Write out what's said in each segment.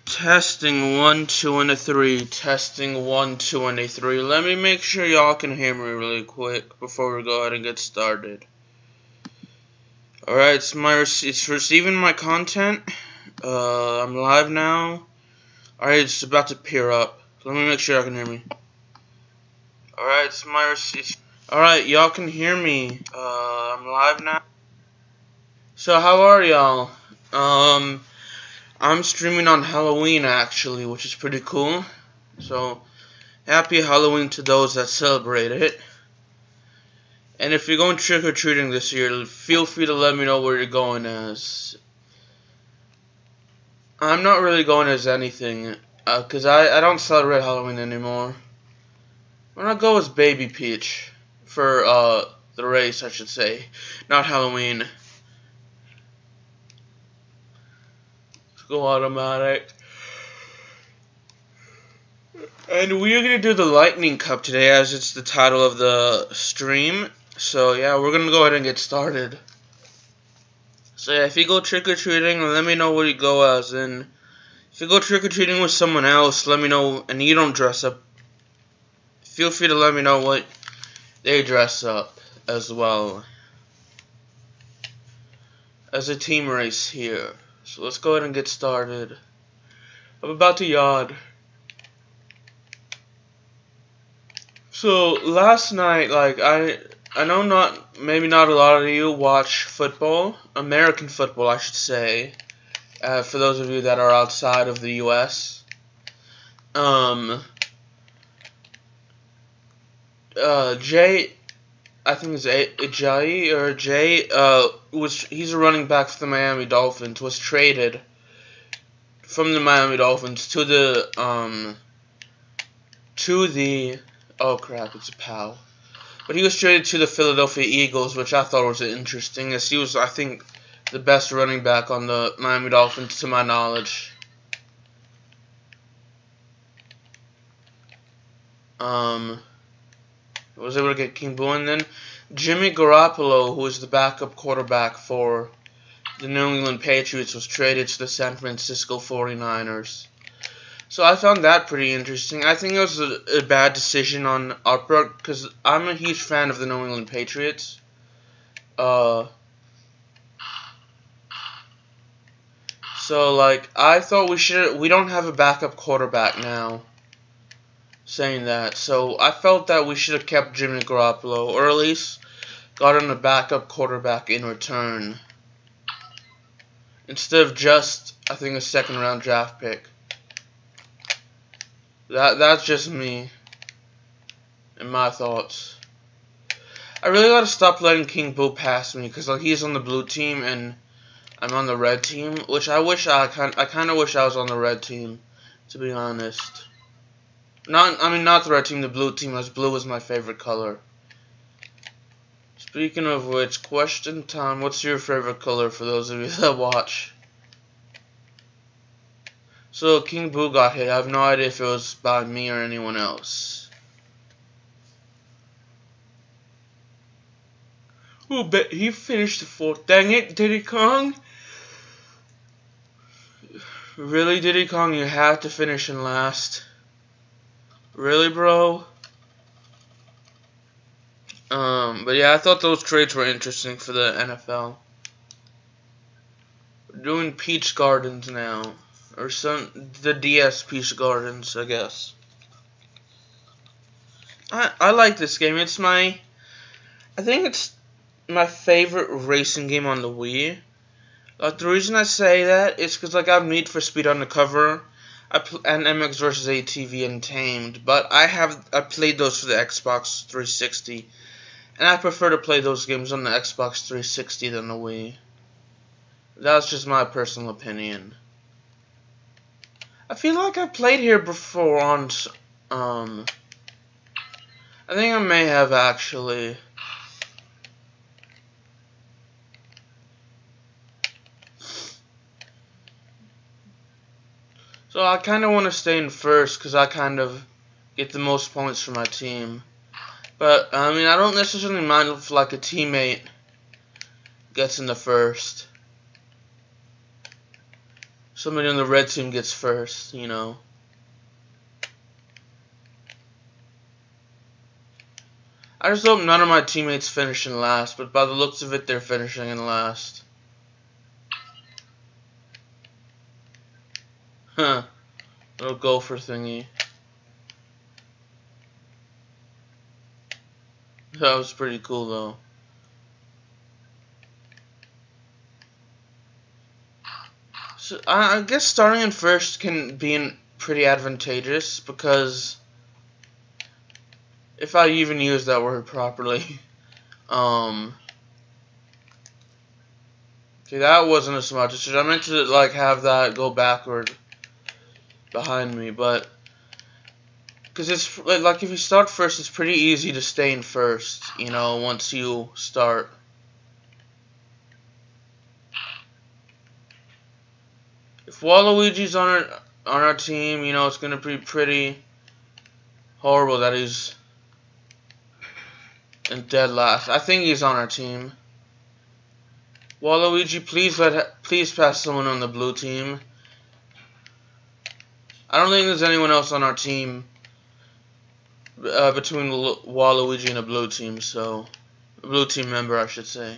Testing 1, 2, and a 3. Testing 1, 2, and a 3. Let me make sure y'all can hear me really quick before we go ahead and get started. Alright, it's receiving my content. I'm live now. Alright, it's about to appear up. Let me make sure y'all can hear me. Alright, Alright, y'all can hear me. I'm live now. So how are y'all? I'm streaming on Halloween actually, which is pretty cool. So, happy Halloween to those that celebrate it. And if you're going trick-or-treating this year, feel free to let me know where you're going as. I'm not really going as anything, because I don't celebrate Halloween anymore. I'm gonna go as Baby Peach for the race, I should say, not Halloween. Go automatic. And we're gonna do the Lightning Cup today, as it's the title of the stream. So yeah, we're gonna go ahead and get started. So yeah, if you go trick-or-treating, let me know where you go as. And if you go trick-or-treating with someone else, let me know, and you don't dress up, feel free to let me know what they dress up as well. As a team race here. So let's go ahead and get started. I'm about to yawn. So last night, like I know maybe not a lot of you watch football, American football, I should say. For those of you that are outside of the U.S. Jay, I think it's Jay or Jay. He's a running back for the Miami Dolphins. Was traded from the Miami Dolphins to the oh crap, it's a pal. But he was traded to the Philadelphia Eagles, which I thought was interesting, as he was, I think, the best running back on the Miami Dolphins to my knowledge. Was able to get King Boo, and then Jimmy Garoppolo, who is the backup quarterback for the New England Patriots, was traded to the San Francisco 49ers. So I found that pretty interesting. I think it was a bad decision on our part, because I'm a huge fan of the New England Patriots. So like, I thought we don't have a backup quarterback now. Saying that, so I felt that we should have kept Jimmy Garoppolo, or at least gotten a backup quarterback in return, instead of just, I think, a second-round draft pick. That's just me and my thoughts. I really gotta stop letting King Boo pass me, because like, he's on the blue team and I'm on the red team, which I kind of wish I was on the red team, to be honest. Not the red team, the blue team, as blue is my favorite color. Speaking of which, question time, what's your favorite color for those of you that watch? So, King Boo got hit. I have no idea if it was by me or anyone else. Oh, but he finished the fourth. Dang it, Diddy Kong. Really, Diddy Kong, you have to finish in last. Really, bro? But yeah, I thought those trades were interesting for the NFL. We're doing Peach Gardens now. Or the DS Peach Gardens, I guess. I like this game. I think it's my favorite racing game on the Wii. Like, the reason I say that is because, like, I have Need for Speed Undercover, and MX vs. ATV and Tamed, but I played those for the Xbox 360, and I prefer to play those games on the Xbox 360 than the Wii. That's just my personal opinion. I feel like I played here before on, I think I may have actually. So I kind of want to stay in first, because I kind of get the most points for my team. But, I mean, I don't necessarily mind if, like, a teammate gets in the first. somebody on the red team gets first, you know. I just hope none of my teammates finish in last, but by the looks of it, they're finishing in last. Huh. Little gopher thingy. That was pretty cool, though. So, I guess starting in first can be pretty advantageous, because if I even use that word properly. Okay, that wasn't as much. I meant to, like, have that go backward behind me, but because it's like if you start first, it's pretty easy to stay in first, you know, once you start. If Waluigi's on our team, you know, it's gonna be pretty horrible that he's in dead last. I think he's on our team. Waluigi, please pass someone on the blue team. I don't think there's anyone else on our team between Waluigi and a blue team, so a blue team member, I should say.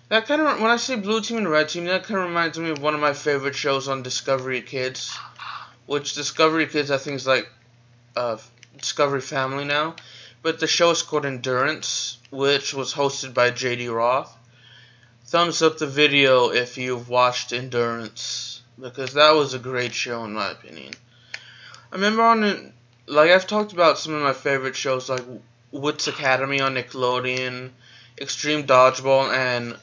That kind of, when I say blue team and red team, that kind of reminds me of one of my favorite shows on Discovery Kids, which Discovery Kids I think is like Discovery Family now, but the show is called Endurance, which was hosted by J.D. Roth. Thumbs up the video if you've watched Endurance, because that was a great show in my opinion. I remember like I've talked about some of my favorite shows like Wits Academy on Nickelodeon, Extreme Dodgeball, and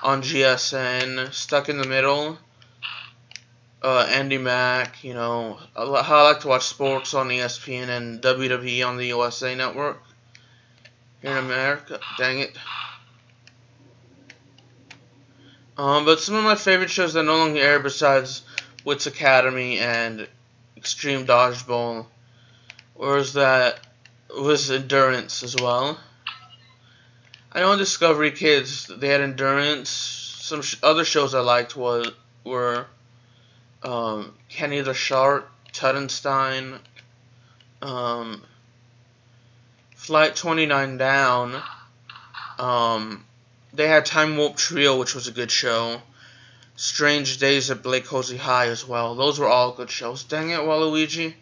on GSN, Stuck in the Middle, Andy Mack, you know, how I like to watch sports on ESPN and WWE on the USA Network here in America. Dang it. But some of my favorite shows that no longer air besides Wits Academy and Extreme Dodgeball was Endurance as well. I know on Discovery Kids they had Endurance. Some other shows I liked were Kenny the Shark, Tuttenstein, Flight 29 Down. They had Time Warp Trio, which was a good show. Strange Days at Blake Cozy High as well. Those were all good shows. Dang it, Waluigi.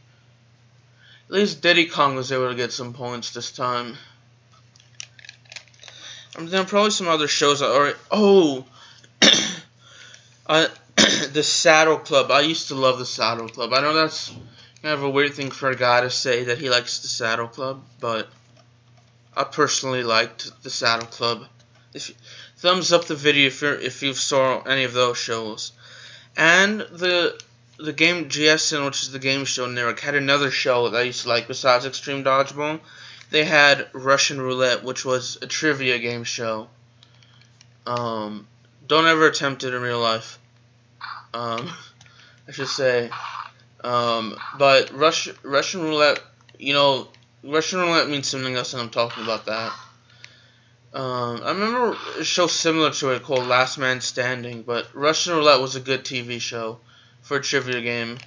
At least Diddy Kong was able to get some points this time. There are probably some other shows that already. Oh! The Saddle Club. I used to love the Saddle Club. I know that's kind of a weird thing for a guy to say that he likes the Saddle Club, but I personally liked the Saddle Club. Thumbs up the video if you saw any of those shows. And the game GSN, which is the game show network, had another show that I used to like besides Extreme Dodgeball. They had Russian Roulette, which was a trivia game show. Don't ever attempt it in real life. I should say. But Russian Roulette, you know, Russian Roulette means something else, and I'm talking about that. I remember a show similar to it called Last Man Standing, but Russian Roulette was a good TV show for a trivia game.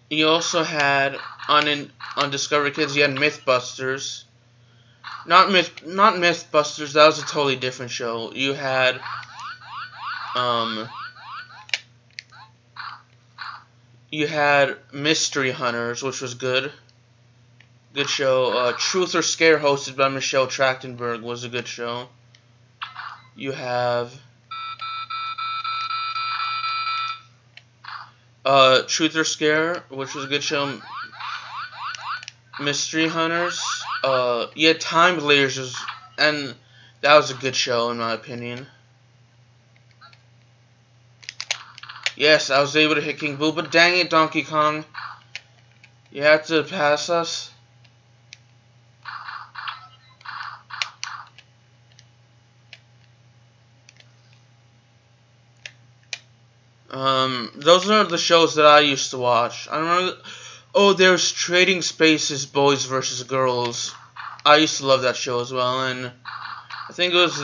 You also had on Discovery Kids, you had Mythbusters. Not Mythbusters. That was a totally different show. You had Mystery Hunters, which was good. Good show. Truth or Scare, hosted by Michelle Trachtenberg, was a good show. You have Truth or Scare, which was a good show. Mystery Hunters. You had Time Lasers, and that was a good show in my opinion. Yes, I was able to hit King Boo, but dang it, Donkey Kong. You had to pass us. Those are the shows that I used to watch. I remember. Oh, there's Trading Spaces, Boys vs. Girls. I used to love that show as well, and I think it was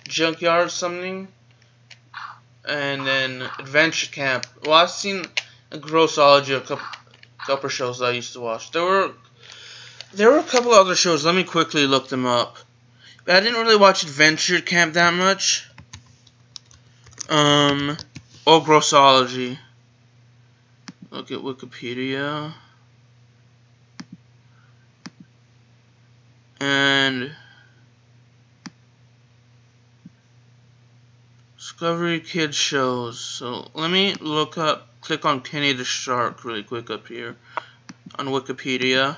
Junkyard something, and then Adventure Camp. Well, I've seen a Grossology, a couple shows that I used to watch. There were a couple other shows. Let me quickly look them up. But I didn't really watch Adventure Camp that much. Or Grossology. Look at Wikipedia. And Discovery Kids shows. So let me click on Kenny the Shark really quick up here on Wikipedia.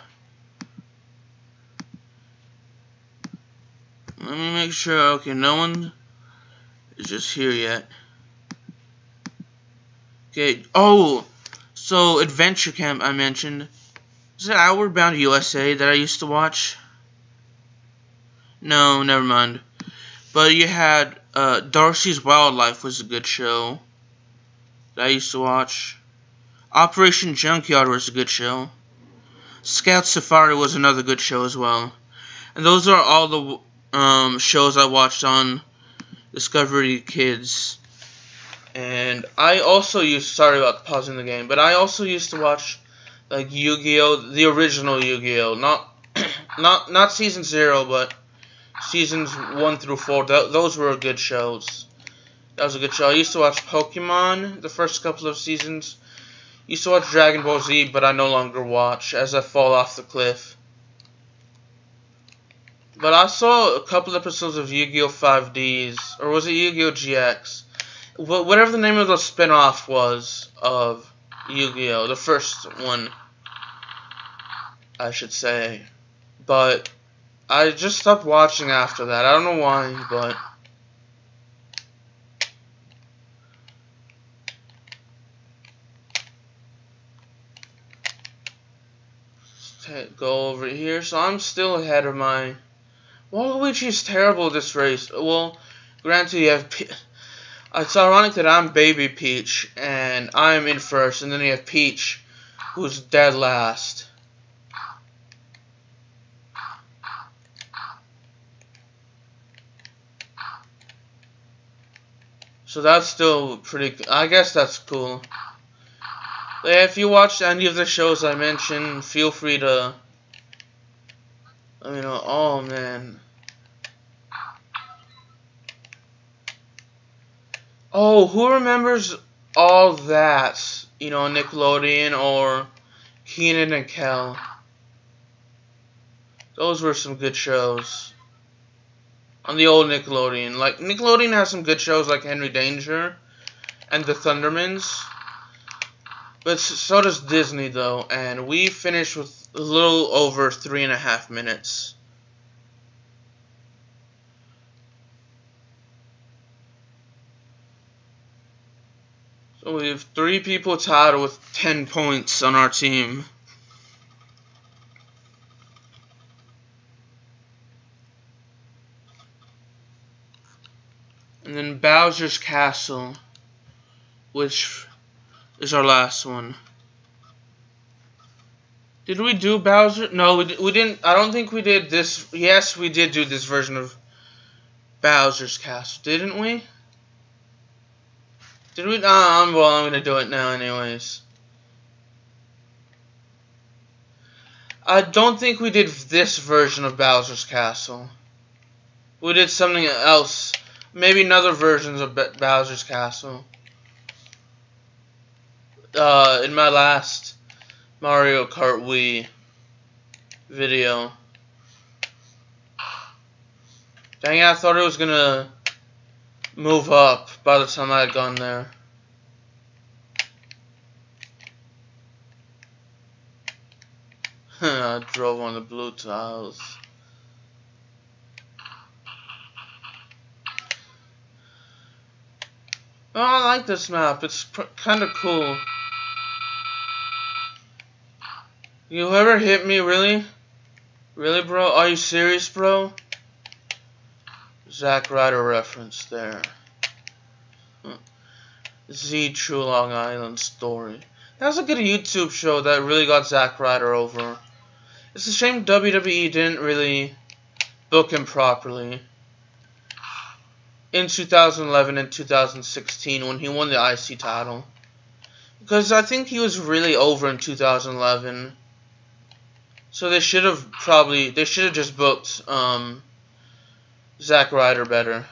Let me make sure. Okay, no one is just here yet. Okay. Oh, so Adventure Camp I mentioned. Is it Outward Bound USA that I used to watch? No, never mind. But you had Darcy's Wildlife was a good show that I used to watch. Operation Junkyard was a good show. Scout Safari was another good show as well. And those are all the shows I watched on Discovery Kids. And I also sorry about pausing the game, but I also used to watch like Yu-Gi-Oh, the original Yu-Gi-Oh, not season 0, but seasons 1 through 4. Those were good shows. That was a good show. I used to watch Pokemon the first couple of seasons. Used to watch Dragon Ball Z, but I no longer watch as I fall off the cliff. But I saw a couple episodes of Yu-Gi-Oh! 5Ds, or was it Yu-Gi-Oh! GX? Whatever the name of the spin-off was of Yu-Gi-Oh! The first one, I should say. But I just stopped watching after that. I don't know why, but let's go over here. So I'm still ahead of my... Waluigi's terrible this race. Well, granted, you have... It's ironic that I'm Baby Peach, and I'm in first, and then you have Peach, who's dead last. So that's still pretty... I guess that's cool. If you watched any of the shows I mentioned, feel free to... Let me know. Oh, man. Oh, who remembers all that? You know, Nickelodeon or Kenan and Kel. Those were some good shows. On the old Nickelodeon. Like, Nickelodeon has some good shows like Henry Danger and the Thundermans. But so does Disney, though. And we finished with a little over 3.5 minutes. So we have 3 people tied with 10 points on our team. And then Bowser's Castle, which is our last one. Did we do Bowser? No, we didn't. I don't think we did this. Yes, we did do this version of Bowser's Castle, didn't we? Did we? Well, I'm gonna do it now, anyways. I don't think we did this version of Bowser's Castle. We did something else. Maybe another versions of Bowser's Castle. In my last Mario Kart Wii video. Dang it, I thought it was gonna move up by the time I had gone there. I drove on the blue tiles. Oh, I like this map. It's kind of cool. You ever hit me, really? Really, bro? Are you serious, bro? Zack Ryder reference there. Z True Long Island Story. That was a good YouTube show that really got Zack Ryder over. It's a shame WWE didn't really book him properly. in 2011 and 2016 when he won the IC title. Because I think he was really over in 2011. So they should have just booked Zack Ryder better.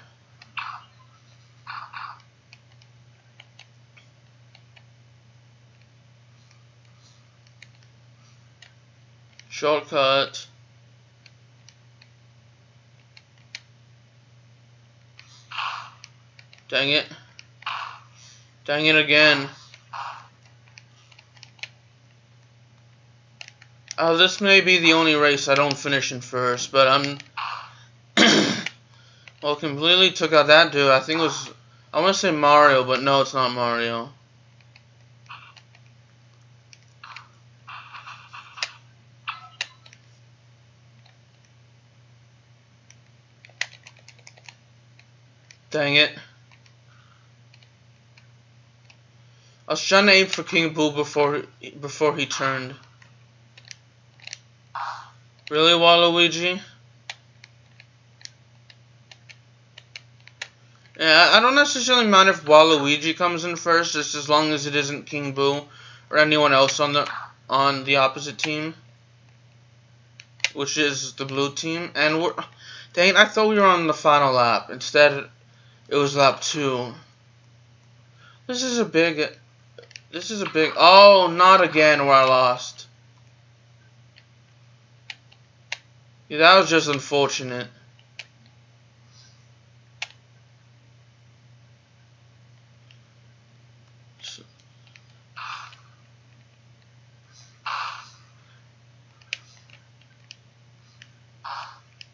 Shortcut. Dang it. Dang it again. This may be the only race I don't finish in first, but I'm... well, completely took out that dude. I think it was... I want to say Mario, but no, it's not Mario. Dang it. I was trying to aim for King Boo before he turned. Really, Waluigi? Yeah, I don't necessarily mind if Waluigi comes in first, just as long as it isn't King Boo or anyone else on the opposite team, which is the blue team. And dang it, I thought we were on the final lap. Instead, it was lap 2. This is a big. Oh, not again where I lost. Yeah, that was just unfortunate.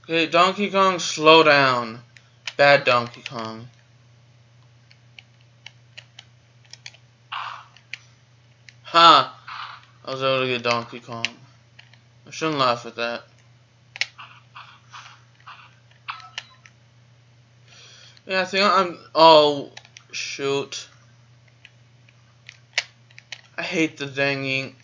Okay, Donkey Kong, slow down. Bad Donkey Kong. Ha! I was able to get Donkey Kong. I shouldn't laugh at that. Yeah, I think I'm... Oh, shoot. I hate the dang ink.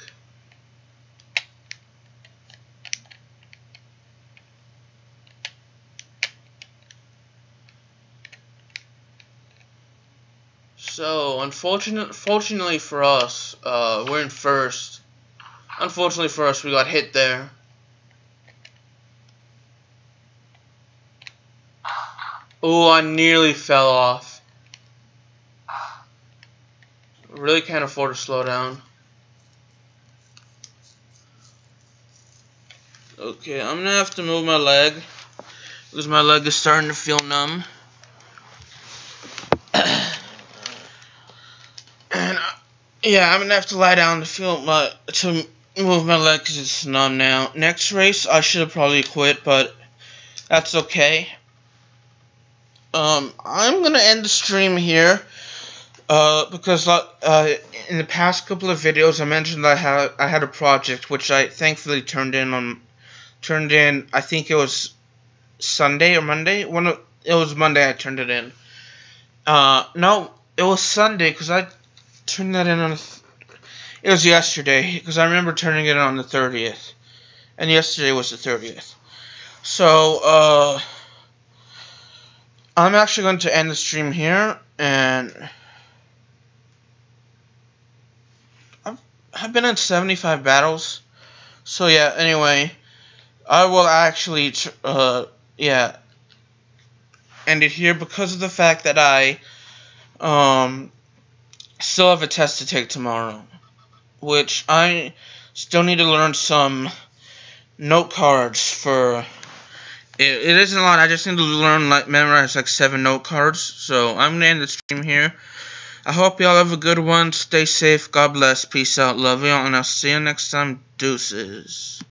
So, fortunately for us, we're in first. Unfortunately for us, we got hit there. Oh, I nearly fell off. Really can't afford to slow down. Okay, I'm gonna have to move my leg because my leg is starting to feel numb. And yeah, I'm gonna have to lie down to move my leg because it's numb now. Next race, I should have probably quit, but that's okay. I'm gonna end the stream here because in the past couple of videos I mentioned I had a project which I thankfully turned in. I think it was Sunday or Monday. It was Monday I turned it in. No, it was Sunday because I turned that in on. It was yesterday because I remember turning it in on the 30th, and yesterday was the 30th. So I'm actually going to end the stream here, and I've been in 75 battles. So yeah, anyway, I will actually end it here because of the fact that I still have a test to take tomorrow, which I still need to learn some note cards for. It isn't a lot. I just need to memorize like 7 note cards. So I'm gonna end the stream here. I hope y'all have a good one. Stay safe. God bless. Peace out. Love y'all, and I'll see you next time. Deuces.